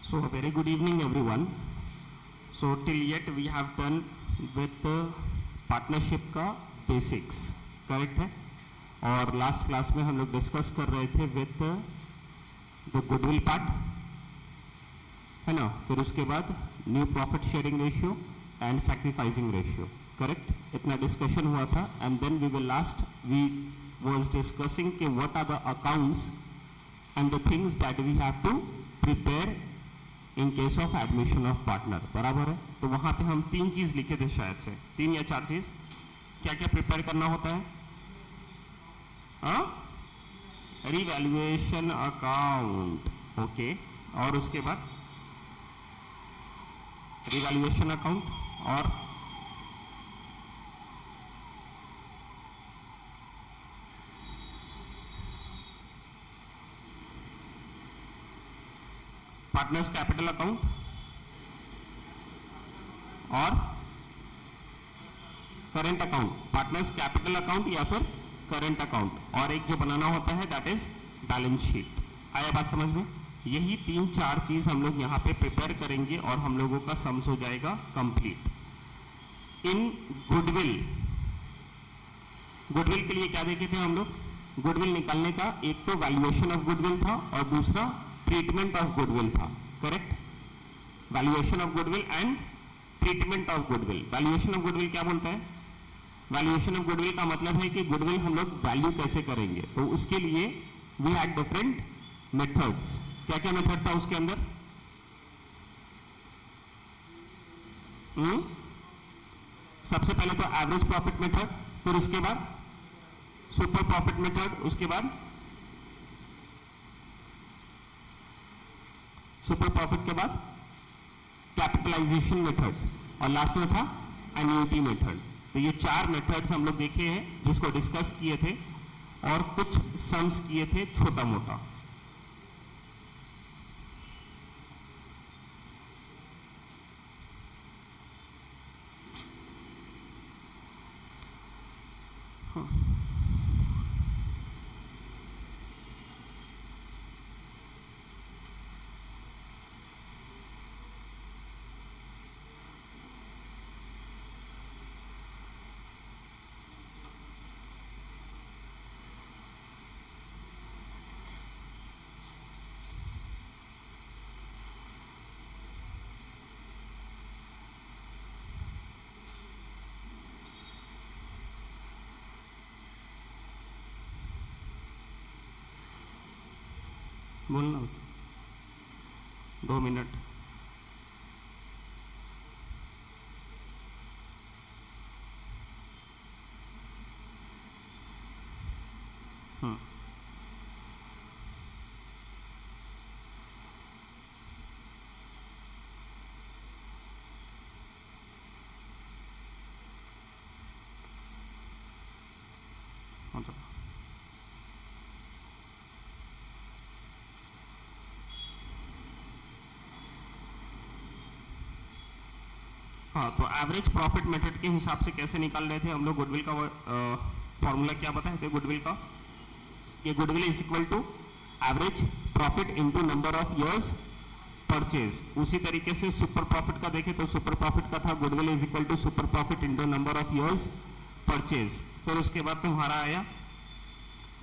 So a very good evening everyone. So till yet we have done with partnership का basics, correct है। और last class में हम लोग डिस्कस कर रहे थे विथ द गुडविल पार्ट, है ना। फिर उसके बाद new profit sharing ratio and sacrificing ratio, correct. इतना डिस्कशन हुआ था and then we was discussing कि what are the accounts and the things that we have to prepare in case of admission of partner, बराबर है। तो वहां पे हम 3 चीज लिखे थे, शायद से 3 या 4 चीज। क्या क्या प्रिपेयर करना होता है? Revaluation account, okay. और उसके बाद रिवैल्यूएशन अकाउंट और पार्टनर्स कैपिटल अकाउंट और current account. Partners capital account या फिर करेंट अकाउंट, और एक जो बनाना होता है दैट इज बैलेंस शीट। आया बात समझ में? यही 3-4 चीज हम लोग यहाँ पे प्रिपेयर करेंगे और हम लोगों का सम्स हो जाएगा कंप्लीट। इन गुडविल के लिए क्या देखे थे हम लोग? गुडविल निकालने का एक तो वैल्यूएशन ऑफ गुडविल था और दूसरा ट्रीटमेंट ऑफ गुडविल था, correct. Valuation of goodwill and treatment of goodwill. Valuation of goodwill क्या बोलता है? वैल्यूएशन ऑफ गुडविल का मतलब है कि गुडविल हम लोग वैल्यू कैसे करेंगे। तो उसके लिए वी हैड डिफरेंट मेथड्स। क्या क्या मेथड था उसके अंदर? सबसे पहले तो एवरेज प्रॉफिट मेथड, फिर उसके बाद सुपर प्रॉफिट मेथड, उसके बाद सुपर प्रॉफिट के बाद कैपिटलाइजेशन मेथड और लास्ट में था एन्युटी मेथड। तो ये 4 मेथड्स हम लोग देखे हैं जिसको डिस्कस किए थे और कुछ सम्स किए थे छोटा मोटा। बोलना 2 मिनट। अच्छा, हाँ। तो एवरेज प्रॉफिट मेथड के हिसाब से कैसे निकाल रहे थे हम लोग गुडविल का फॉर्मूला? क्या बताए थे गुडविल का? ये goodwill is equal to average profit into number of years purchase. उसी तरीके से सुपर प्रॉफिट का देखें तो सुपर प्रॉफिट का था goodwill is equal to super profit into number of years purchase. फिर उसके बाद तुम्हारा आया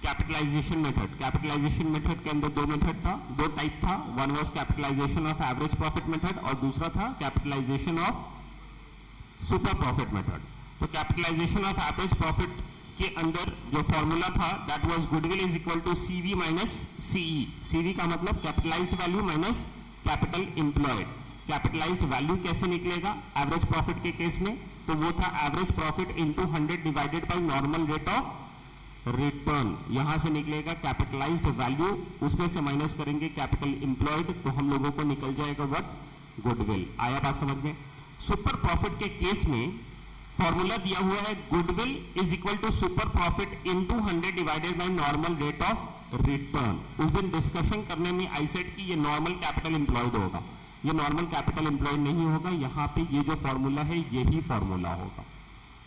कैपिटलाइजेशन मेथड। कैपिटलाइजेशन मेथड के अंदर 2 मेथड था, 2 टाइप था। One was capitalisation of average profit method और दूसरा था capitalisation of super profit method. तो कैपिटलाइजेशन ऑफ एवरेज प्रॉफिट के अंदर जो फॉर्मूला था that was goodwill is equal to CV minus CE. CV का मतलब capitalised value minus capital employed. Capitalised value कैसे निकलेगा एवरेज प्रॉफिट के केस में? तो वो था average profit into 100 divided by normal rate of return. यहां से निकलेगा कैपिटलाइज्ड वैल्यू, उसमें से माइनस करेंगे कैपिटल एम्प्लॉयड, तो हम लोगों को निकल जाएगा व्हाट? गुडविल। आया बात समझ में? सुपर प्रॉफिट के केस में फॉर्मूला दिया हुआ है goodwill is equal to super profit into 100 divided by normal rate of return. उस दिन डिस्कशन करने में आई सेड कि ये नॉर्मल कैपिटल एम्प्लॉयड होगा, ये नॉर्मल कैपिटल एम्प्लॉयड नहीं होगा। यहाँ पे ये जो फॉर्मूला है यही फॉर्मूला होगा।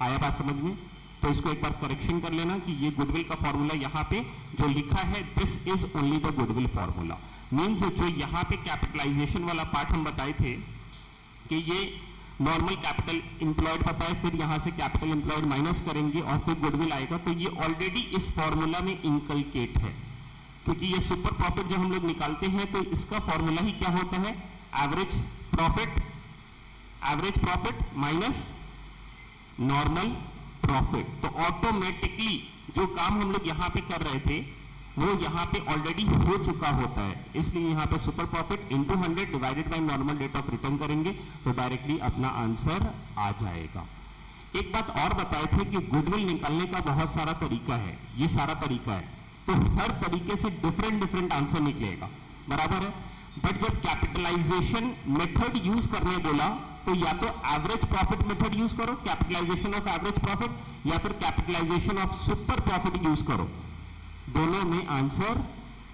आया बात समझ में? तो इसको एक बार करेक्शन कर लेना कि ये गुडविल का फॉर्मूला यहाँ पे जो लिखा है this is only the goodwill formula. Means जो यहाँ पे कैपिटलाइजेशन वाला पार्ट हम बताए थे कि ये नॉर्मल कैपिटल इंप्लॉयड पता है, फिर यहाँ से कैपिटल इंप्लॉयड माइनस करेंगे और फिर गुडविल आएगा, तो ये ऑलरेडी इस फॉर्मूला में इनकलकेट है। क्योंकि ये सुपर प्रॉफिट जब हम लोग निकालते हैं तो इसका फॉर्मूला ही क्या होता है, average profit minus normal profit. तो ऑटोमेटिकली जो काम हम लोग यहाँ पे कर रहे थे वो यहाँ पे ऑलरेडी हो चुका होता है, इसलिए यहाँ पे super profit into 100 divided by normal rate of return करेंगे तो डायरेक्टली अपना आंसर आ जाएगा। एक बात और बताए थे कि गुडविल निकालने का बहुत सारा तरीका है, ये सारा तरीका है, तो हर तरीके से डिफरेंट आंसर निकलेगा, बराबर है। बट जब कैपिटलाइजेशन मेथड यूज करने बोला तो या तो एवरेज प्रॉफिट मेथड यूज करो, कैपिटलाइजेशन ऑफ एवरेज प्रॉफिट, या फिर capitalisation of super profit use करो, दोनों में आंसर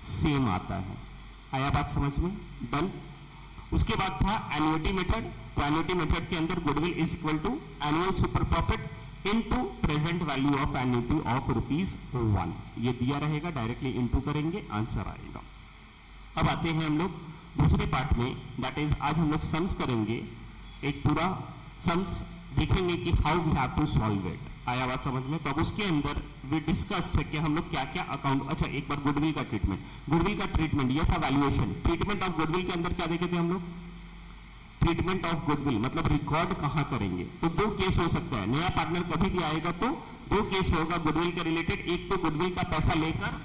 सेम आता है। आया बात समझ में? डन। उसके बाद था एन्युटी मेथड। तो एन्युटी मेथड के अंदर goodwill is equal to annual super profit into present value of annuity of ₹1, ये दिया रहेगा, डायरेक्टली इनटू करेंगे, आंसर आएगा। अब आते हैं हम लोग दूसरे पार्ट में, दैट इज आज हम लोग सम्स करेंगे, एक पूरा सम्स देखेंगे कि how we have to solve it. आया बात समझ में? तो अब उसके अंदर वी डिस्कस्ड है कि हम लोग क्या क्या अकाउंट, अच्छा एक बार गुडविल का ट्रीटमेंट ये था वैल्यूएशन। ट्रीटमेंट ऑफ गुडविल के अंदर क्या देखे थे हम लोग, ट्रीटमेंट ऑफ गुडविल मतलब रिकॉर्ड कहां करेंगे। तो दो केस हो सकता है, नया पार्टनर कभी भी आएगा तो दो केस होगा गुडविल के रिलेटेड, एक तो गुडविल का पैसा लेकर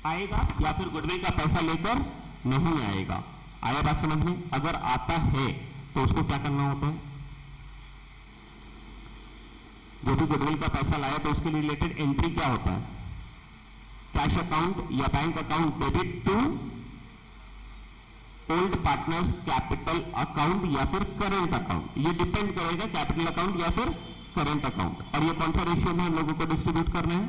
आएगा या फिर गुडविल का पैसा लेकर नहीं आएगा। आया बात समझ में? अगर आता है तो उसको क्या करना होता है, जो भी गुडविल का पैसा लाया तो उसके रिलेटेड एंट्री क्या होता है, कैश अकाउंट या bank account debit to old partners capital account या फिर करेंट अकाउंट, ये डिपेंड करेगा कैपिटल अकाउंट या फिर करेंट अकाउंट। और ये कौन सा रेशियो में हम लोगों को डिस्ट्रीब्यूट करना है,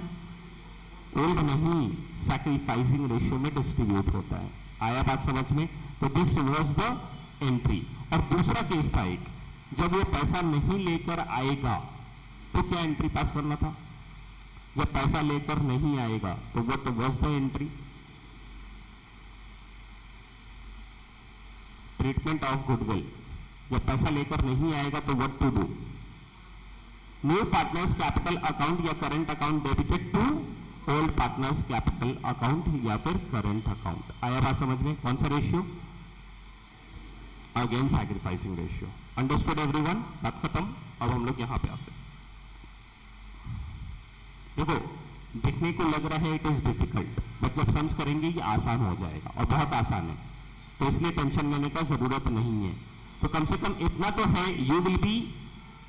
ओल्ड नहीं, सैक्रिफाइसिंग रेशियो में डिस्ट्रीब्यूट होता है। आया बात समझ में? तो दिस वाज द एंट्री। और दूसरा केस था एक, जब वो पैसा नहीं लेकर आएगा तो क्या एंट्री पास करना था, जब पैसा लेकर नहीं आएगा तो what was the entry, treatment of goodwill. जब पैसा लेकर नहीं आएगा तो what to do, new partners capital account या current account debited to old partners capital account या फिर करेंट अकाउंट। आया बात समझ में? कौन सा ratio, again sacrificing ratio. Understood everyone? बात खत्म। अब हम लोग यहां पे आते हैं। देखो देखने को लग रहा है इट इज डिफिकल्ट, बट जब सम्स करेंगे ये आसान हो जाएगा और बहुत आसान है, तो इसलिए टेंशन लेने का जरूरत नहीं है। तो कम से कम इतना तो है, you will be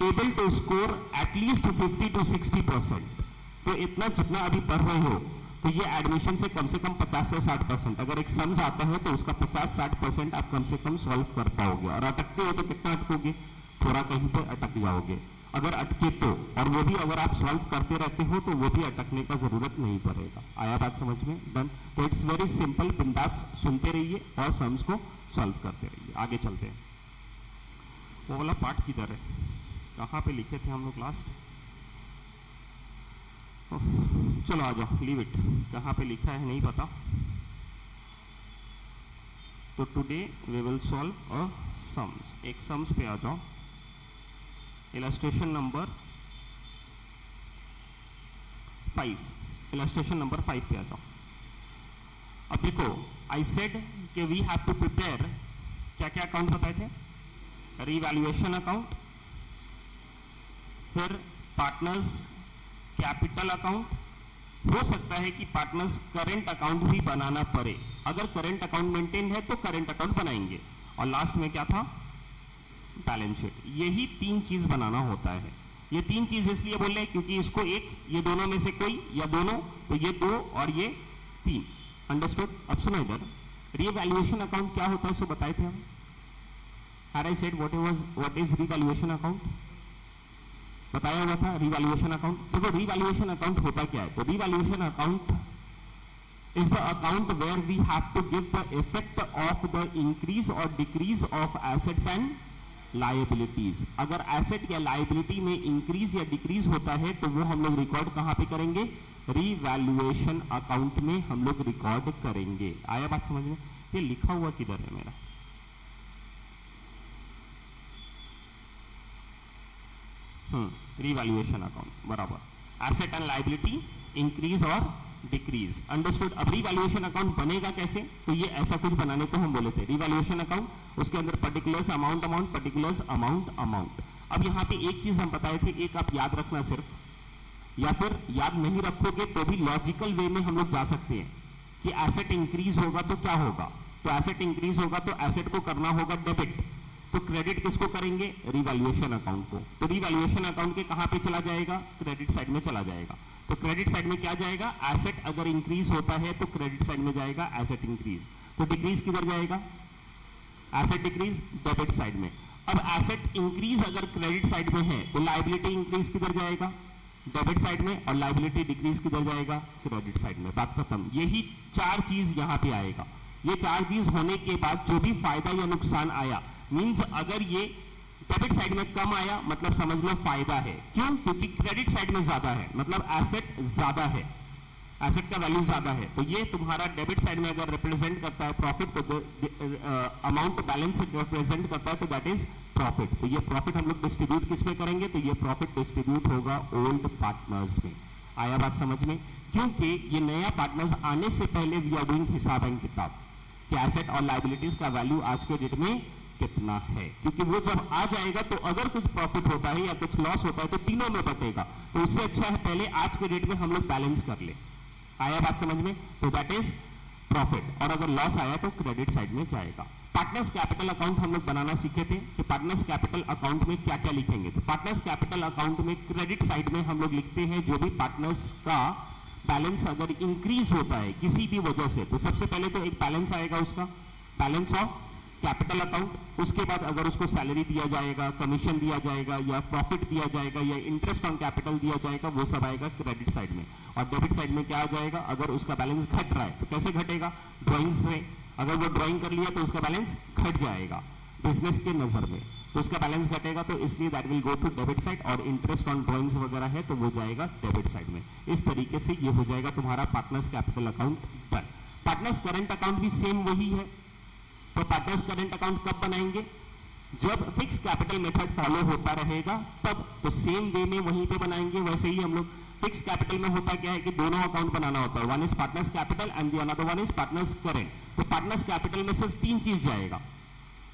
able to score at least 50 to 60%। तो इतना जितना अभी पढ़ रहे हो तो ये एडमिशन से कम 50 से 60%, अगर एक सम्स आता है तो उसका 50-60% आप कम से कम सॉल्व कर पाओगे। और अटकते हो तो कितना अटकोगे, थोड़ा कहीं पर अटक जाओगे। अगर अटके तो, और वो भी अगर आप सॉल्व करते रहते हो तो वो भी अटकने का जरूरत नहीं पड़ेगा। आया बात समझ में? डन। तो इट्स वेरी सिंपल, बिंदास सुनते रहिए और सम्स को सॉल्व करते रहिए। आगे चलते हैं। वो वाला पार्ट किधर है, कहाँ पे लिखे थे हम लोग लास्ट, चलो आ जाओ, लीव इट, कहाँ पे लिखा है नहीं पता। तो today we will solve a sums. एक सम्स पे आ जाओ, इलस्ट्रेशन नंबर 5, इलस्ट्रेशन नंबर 5 पे आ जाओ। अब देखो, आई सेड कि वी हैव टू प्रिपेयर, क्या क्या अकाउंट बताए थे, रीवैल्यूएशन अकाउंट, फिर पार्टनर्स कैपिटल अकाउंट, हो सकता है कि पार्टनर्स करेंट अकाउंट भी बनाना पड़े, अगर करेंट अकाउंट मेंटेन है तो करेंट अकाउंट बनाएंगे, और लास्ट में क्या था, बैलेंस शीट। यही 3 चीज बनाना होता है। ये 3 चीज इसलिए बोल रहे हैं क्योंकि इसको एक, ये दोनों में से कोई या दोनों, तो ये 2 और ये 3। अंडरस्टूड? अब सुनो इधर, रीवैल्यूएशन अकाउंट क्या होता है सो बताए थे हम। Had I said what is revaluation account, बताया हुआ था रीवैल्यूएशन अकाउंट। देखो रीवैल्यूएशन अकाउंट होता क्या है, तो revaluation account is the account where we have to give the effect of the increase or decrease of assets and liabilities. अगर asset या लायबिलिटी में इंक्रीज या डिक्रीज होता है तो वो हम लोग रिकॉर्ड कहां पे करेंगे? रिवैल्यूएशन अकाउंट में हम लोग रिकॉर्ड करेंगे। आया बात समझ में? ये लिखा हुआ किधर है मेरा? रिवैल्यूएशन अकाउंट बराबर। एसेट एंड लायबिलिटी इंक्रीज और डिक्रीज, अंडरस्टूड। अब रिवैल्यूएशन अकाउंट बनेगा कैसे? तो ये ऐसा कुछ बनाने को हम बोले थे रिवैल्यूएशन अकाउंट, उसके अंदर particulars amount amount, particulars amount amount. अब यहाँ पे एक चीज हम बताए थे, एक आप याद रखना सिर्फ, या फिर याद नहीं रखोगे तो भी लॉजिकल वे में हम लोग जा सकते हैं कि एसेट इंक्रीज होगा तो क्या होगा? तो एसेट इंक्रीज होगा तो एसेट को करना होगा डेबिट, तो क्रेडिट किसको करेंगे? रिवैल्यूएशन अकाउंट को। तो रिवैल्यूएशन अकाउंट के कहां पे चला जाएगा? क्रेडिट साइड में चला जाएगा। तो क्रेडिट साइड में क्या जाएगा? एसेट अगर इंक्रीज होता है तो क्रेडिट साइड में जाएगा एसेट इंक्रीज। तो डिक्रीज किधर जाएगा? एसेट डिक्रीज डेबिट साइड में। अब एसेट इंक्रीज अगर क्रेडिट साइड में है तो लायबिलिटी इंक्रीज किधर जाएगा? डेबिट साइड में। और लायबिलिटी डिक्रीज किधर जाएगा? क्रेडिट साइड में। बात खत्म। यही चार चीज यहां पे आएगा। ये चार चीज होने के बाद जो भी फायदा या नुकसान आया, मींस अगर ये डेबिट साइड में कम आया मतलब समझ लो फायदा है। क्यों? क्योंकि क्रेडिट साइड में ज्यादा है, मतलब एसेट ज्यादा है, एसेट का वैल्यू ज्यादा है। तो ये तुम्हारा डेबिट साइड में अगर रिप्रेजेंट करता है प्रॉफिट, तो अमाउंट बैलेंस रिप्रेजेंट करता है तो दैट इज प्रॉफिट। तो ये प्रॉफिट हम लोग डिस्ट्रीब्यूट किस में करेंगे? तो ये प्रॉफिट डिस्ट्रीब्यूट होगा ओल्ड पार्टनर्स में। आया बात समझ में? क्योंकि ये नया पार्टनर्स आने से पहले वी आर डूइंग हिसाब एंड किताब कि एसेट और लायबिलिटीज का वैल्यू आज के डेट में कितना है, क्योंकि वो जब आ जाएगा तो अगर कुछ प्रॉफिट होता है या कुछ लॉस होता है तो तीनों में बटेगा। तो उससे अच्छा है पहले आज के डेट में हम लोग बैलेंस कर ले। आया बात समझ में? तो दैट इज प्रॉफिट। और अगर लॉस आया तो क्रेडिट साइड में जाएगा। पार्टनर्स कैपिटल अकाउंट हम लोग बनाना सीखे थे कि पार्टनर्स कैपिटल अकाउंट में क्या क्या लिखेंगे। तो पार्टनर्स कैपिटल अकाउंट में क्रेडिट साइड में हम लोग लिखते हैं जो भी पार्टनर्स का बैलेंस अगर इंक्रीज होता है किसी भी वजह से, तो सबसे पहले तो एक बैलेंस आएगा उसका, बैलेंस ऑफ कैपिटल अकाउंट। उसके बाद अगर उसको सैलरी दिया जाएगा, कमीशन दिया जाएगा, या प्रॉफिट दिया जाएगा, या इंटरेस्ट ऑन कैपिटल दिया जाएगा, वो सब आएगा क्रेडिट साइड में। और डेबिट साइड में क्या आ जाएगा? अगर उसका बैलेंस घट रहा है तो कैसे घटेगा? ड्राइंग से। अगर वो ड्राइंग कर लिया तो उसका बैलेंस घट जाएगा बिजनेस के नजर में, तो उसका बैलेंस घटेगा, तो इसलिए that will go to debit side. और इंटरेस्ट ऑन ड्राइंग्स वगैरह है तो वो जाएगा डेबिट साइड में। इस तरीके से ये हो जाएगा तुम्हारा partners capital account done. Partners current account भी सेम वही है। तो पार्टनर्स करंट अकाउंट कब बनाएंगे? जब फिक्स कैपिटल मेथड फॉलो होता रहेगा तब। तो सेम वे में वहीं पे बनाएंगे। वैसे ही हम लोग फिक्स कैपिटल में होता क्या है कि दोनों अकाउंट बनाना होता है, one is partners capital and the another one is partners current. तो पार्टनर्स कैपिटल में सिर्फ तीन चीज जाएगा,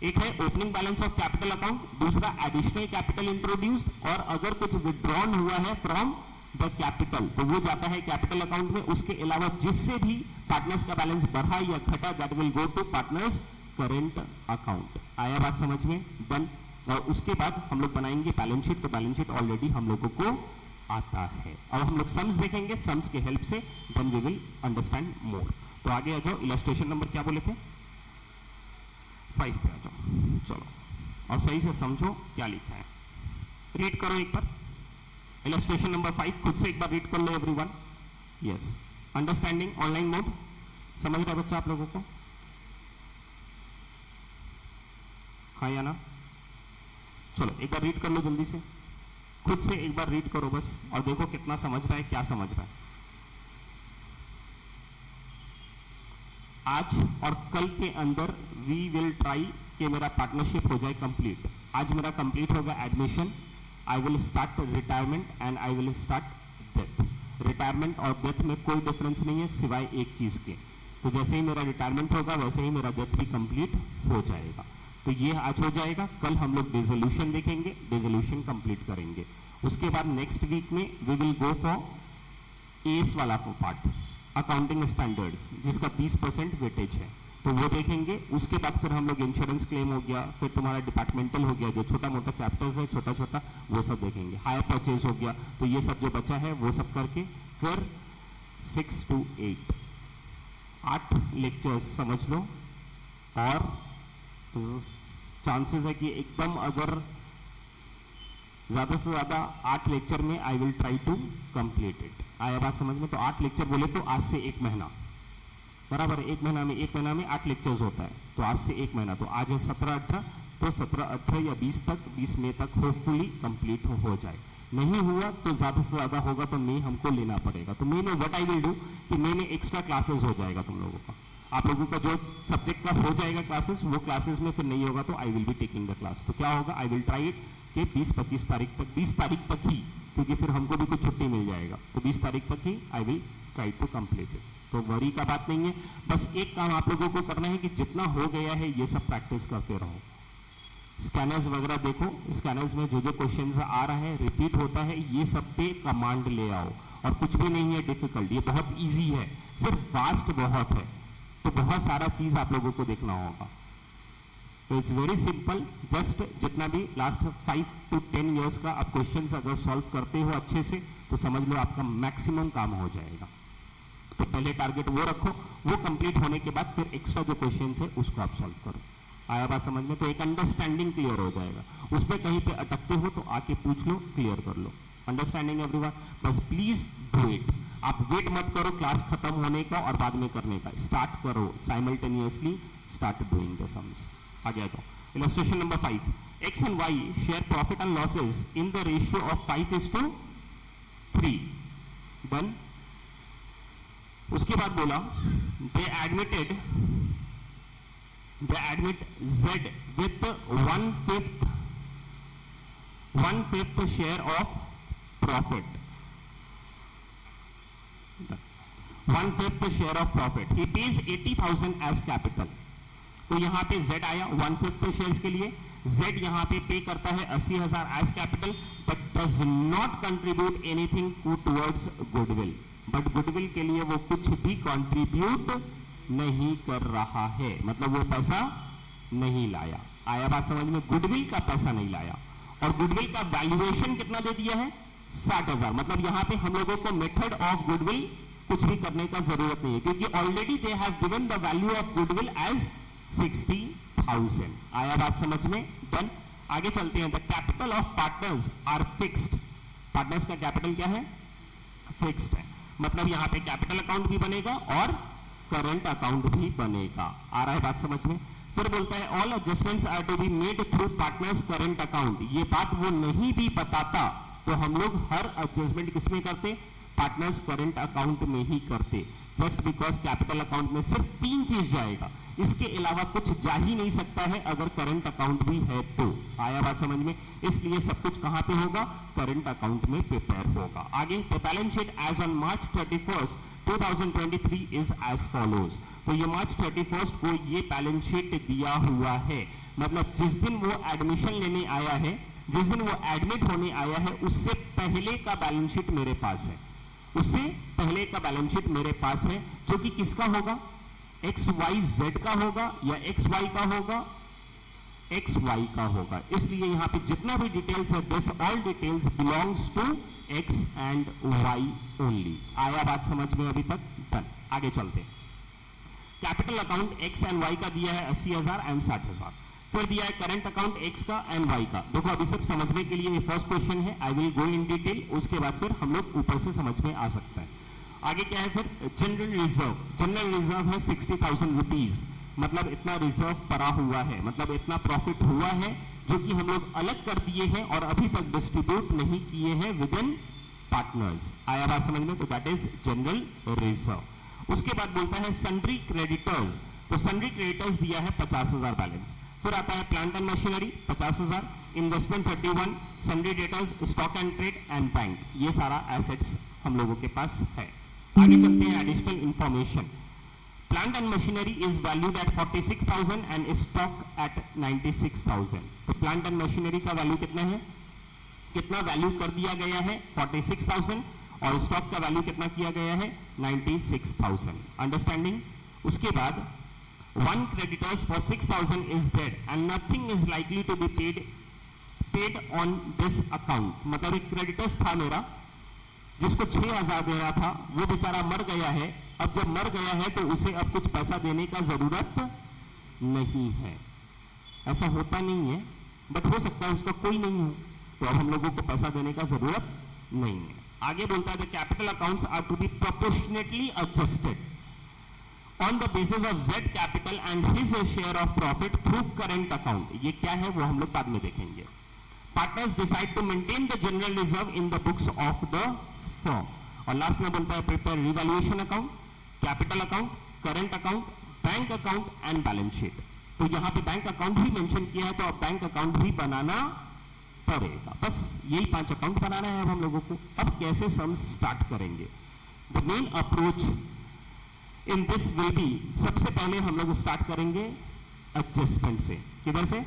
एक है opening balance of capital account, दूसरा एडिशनल कैपिटल इंट्रोड्यूस्ड, और अगर कुछ विड्रॉन हुआ है फ्रॉम द कैपिटल तो वो जाता है कैपिटल अकाउंट में। उसके अलावा जिससे भी पार्टनर्स का बैलेंस बढ़ा या घटा that will go to partners current account. आया बात समझ में? डन। और उसके बाद हम लोग बनाएंगे बैलेंस शीट। तो बैलेंस शीट ऑलरेडी हम लोगों को आता है। अब हम लोग सम्स देखेंगे, सम्स के हेल्प से then we will understand more. तो आगे आ जाओ, इलस्ट्रेशन नंबर क्या बोले थे? 5 पे आ जाओ। चलो और सही से समझो क्या लिखा है, रीड करो एक बार। इलस्ट्रेशन नंबर 5 खुद से एक बार रीड कर लो everyone. Yes, understanding online mode समझ रहा है बच्चा आप लोगों को? हाँ या ना? चलो एक बार रीड कर लो जल्दी से, खुद से एक बार रीड करो बस, और देखो कितना समझ रहा है, क्या समझ रहा है। आज और कल के अंदर वी विल ट्राई कि मेरा पार्टनरशिप हो जाए कंप्लीट। आज मेरा कंप्लीट होगा admission, I will start retirement and I will start death. Retirement और डेथ में कोई डिफरेंस नहीं है सिवाय एक चीज के। तो जैसे ही मेरा रिटायरमेंट होगा वैसे ही मेरा डेथ भी कंप्लीट हो जाएगा। तो ये आज हो जाएगा। कल हम लोग डिसोल्यूशन देखेंगे, डिसोल्यूशन कंप्लीट करेंगे। उसके बाद नेक्स्ट वीक में we will go for S वाला पार्ट, अकाउंटिंग स्टैंडर्ड्स, जिसका 20% वेटेज है, तो वो देखेंगे। उसके बाद फिर हम लोग इंश्योरेंस क्लेम हो गया, फिर तुम्हारा डिपार्टमेंटल हो गया, जो छोटा मोटा चैप्टर्स है छोटा छोटा वो सब देखेंगे। हायर परचेज हो गया, तो ये सब जो बचा है वो सब करके फिर 6 to 8 लेक्चर्स समझ लो। और चांसेस है कि एकदम अगर ज़्यादा से ज़्यादा 8 लेक्चर में I will try to complete it. आया बात समझ में? तो 8 लेक्चर बोले तो आज से 1 महीना बराबर, 1 महीना में 8 लेक्चर्स होता है, तो आज से 1 महीना। तो आज है 17, 18, तो 17, 18 या 20 मई तक होपफुली कंप्लीट हो जाए। नहीं हुआ तो ज़्यादा से ज़्यादा होगा तो मई हमको लेना पड़ेगा। तो मई में व्हाट आई विल डू कि मई में एक्स्ट्रा क्लासेस हो जाएगा तुम लोगों का, आप लोगों का जो सब्जेक्ट का हो जाएगा क्लासेस, वो क्लासेस में फिर नहीं होगा तो I will be taking the class. तो क्या होगा, आई विल ट्राई इट कि 20-25 तारीख तक, 20 तारीख तक ही, क्योंकि फिर हमको भी कुछ छुट्टी मिल जाएगा, तो 20 तारीख तक ही I will try to complete it. तो वरी का बात नहीं है, बस एक काम आप लोगों को करना है कि जितना हो गया है ये सब प्रैक्टिस करते रहो। स्कैनर्स वगैरह देखो, स्कैनर्स में जो जो क्वेश्चंस आ रहा है रिपीट होता है, ये सब पे कमांड ले आओ, और कुछ भी नहीं है डिफिकल्ट, ये बहुत ईजी है, सिर्फ वास्ट बहुत है, तो बहुत सारा चीज आप लोगों को देखना होगा। तो इट्स वेरी सिंपल, जस्ट जितना भी लास्ट 5 to 10 ईयर्स का आप क्वेश्चंस अगर सॉल्व करते हो अच्छे से तो समझ लो आपका मैक्सिमम काम हो जाएगा। तो पहले टारगेट वो रखो, वो कंप्लीट होने के बाद फिर एक्स्ट्रा जो क्वेश्चंस है उसको आप सॉल्व करो। आया बात समझ में? तो एक अंडरस्टैंडिंग क्लियर हो जाएगा, उसमें कहीं पे अटकते हो तो आके पूछ लो, क्लियर कर लो। Understanding everyone? बस प्लीज डू इट। आप वेट मत करो क्लास खत्म होने का और बाद में करने का, स्टार्ट करो simultaneously, start doing the sums. आगे आ जाओ, illustration number 5, X and Y share profit and losses in the ratio of 5:3। Done. उसके बाद बोला they admit Z with 1/5 share of profit, 1/5 share of profit. He pays 80,000 as capital. तो यहाँ पे Z आया 1/5 शेयर्स के लिए, Z यहाँ पे पे करता है 80,000 as capital, but does not contribute anything towards goodwill. But goodwill के लिए वो कुछ भी कंट्रीब्यूट नहीं कर रहा है, मतलब वो पैसा नहीं लाया। आया बात समझ में? गुडविल का पैसा नहीं लाया, और गुडविल का वैल्यूएशन कितना दे दिया है, 60,000। मतलब यहाँ पे हम लोगों को मेथड ऑफ गुडविल कुछ भी करने का जरूरत नहीं है, क्योंकि already they have given the value of goodwill as 60,000। आया बात समझ में? डन। आगे चलते हैं। The capital of partners are fixed. Partners का कैपिटल क्या है, फिक्स्ड है, मतलब यहाँ पे कैपिटल अकाउंट भी बनेगा और करंट अकाउंट भी बनेगा। आ रहा है बात समझ में? फिर बोलता है all adjustments are to be made through partners current account. ये बात वो नहीं भी बताता तो हम लोग हर एडजस्टमेंट किसमें करते, पार्टनर्स करंट अकाउंट में ही करते, जस्ट बिकॉज कैपिटल अकाउंट में सिर्फ 3 चीज जाएगा, इसके अलावा कुछ जा ही नहीं सकता है अगर करंट अकाउंट भी है तो। आया बात समझ में? इसलिए सब कुछ कहां पे होगा, करंट अकाउंट में प्रिपेयर होगा। आगे the balance sheet as on March 31, 2023 is as follows. तो ये March 31 को ये बैलेंस शीट दिया हुआ है, मतलब जिस दिन वो एडमिशन लेने आया है, जिस दिन वो एडमिट होने आया है, उससे पहले का बैलेंस शीट मेरे पास है, उससे पहले का बैलेंस शीट मेरे पास है, जो कि किसका होगा, XYZ का होगा या XY का होगा, XY का होगा। इसलिए यहाँ पे जितना भी डिटेल्स है, this all details belongs to X and Y only. आया बात समझ में अभी तक? डन। आगे चलते हैं। Capital account X and Y का दिया है 80,000 एंड 60,000। फिर दिया है करंट अकाउंट X का एंड Y का। देखो अभी सिर्फ समझने के लिए ये फर्स्ट क्वेश्चन है, I will go in detail, उसके बाद फिर हम लोग ऊपर से समझ में आ सकता है। आगे क्या है फिर, जनरल रिजर्व। जनरल रिजर्व है 60,000 रुपीज, मतलब इतना रिजर्व पड़ा हुआ है, मतलब इतना प्रॉफिट हुआ है जो कि हम लोग अलग कर दिए हैं और अभी तक डिस्ट्रीब्यूट नहीं किए हैं विद इन पार्टनर्स। आया बात समझ में? तो दैट इज जनरल रिजर्व। उसके बाद बोलता है सन्ड्री क्रेडिटर्स। तो सन्ड्री क्रेडिटर्स दिया है 50,000 बैलेंस। फिर आता है plant and machinery 50,000, investment 31, sundry debtors, stock and trade and bank, ये सारा एसेट्स हम लोगों के पास है। आगे चलते हैं additional information. Plant and machinery is valued at 46,000 and stock at 96,000। तो प्लांट एंड मशीनरी का वैल्यू कितना है, कितना वैल्यू कर दिया गया है 46,000, और स्टॉक का वैल्यू कितना किया गया है 96,000। अंडरस्टैंडिंग? उसके बाद one creditors for 6,000 is dead and nothing is likely to be paid on this account। मतलब एक क्रेडिटर्स था मेरा जिसको 6,000 दे रहा था, वो बेचारा मर गया है। अब जब मर गया है तो उसे अब कुछ पैसा देने का जरूरत नहीं है। ऐसा होता नहीं है, बट हो सकता है उसका कोई नहीं हो, तो अब हम लोगों को पैसा देने का जरूरत नहीं है। आगे बोलता है the capital accounts are to be proportionately adjusted. On the basis of Z capital and his share of profit through current account. ये क्या है वो हम लोग बाद में देखेंगे। Partners decide to maintain the general reserve in the books of the firm. और लास्ट में बोलता है prepare revaluation account, capital account, current account, bank account and balance sheet. तो यहां पे बैंक अकाउंट भी मेंशन किया है, तो अब बैंक अकाउंट भी बनाना पड़ेगा। बस यही 5 अकाउंट बनाना है अब हम लोगों को। अब कैसे सम्स स्टार्ट करेंगे? The main approach in this will be, सबसे पहले हम लोग स्टार्ट करेंगे एडजस्टमेंट से। किधर से?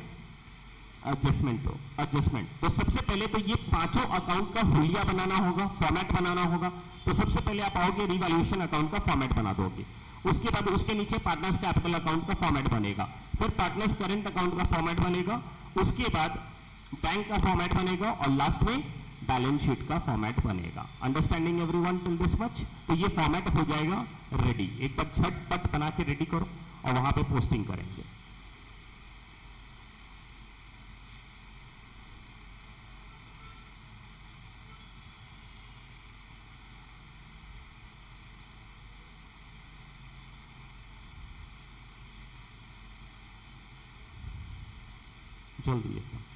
एडजस्टमेंट। तो सबसे पहले तो ये 5 अकाउंट का हुलिया बनाना होगा, फॉर्मेट बनाना होगा। तो सबसे पहले आप आओगे रिवैल्यूएशन अकाउंट का फॉर्मेट बना दोगे, उसके बाद उसके नीचे पार्टनर्स कैपिटल अकाउंट का फॉर्मेट बनेगा, फिर पार्टनर्स करंट अकाउंट का फॉर्मेट बनेगा, उसके बाद बैंक का फॉर्मेट बनेगा और लास्ट में बैलेंस शीट का फॉर्मेट बनेगा। Understanding everyone till this much? तो ये फॉर्मेट हो जाएगा रेडी। एक बार झटपट बना के रेडी करो और वहां पे पोस्टिंग करेंगे। जल्दी एकदम।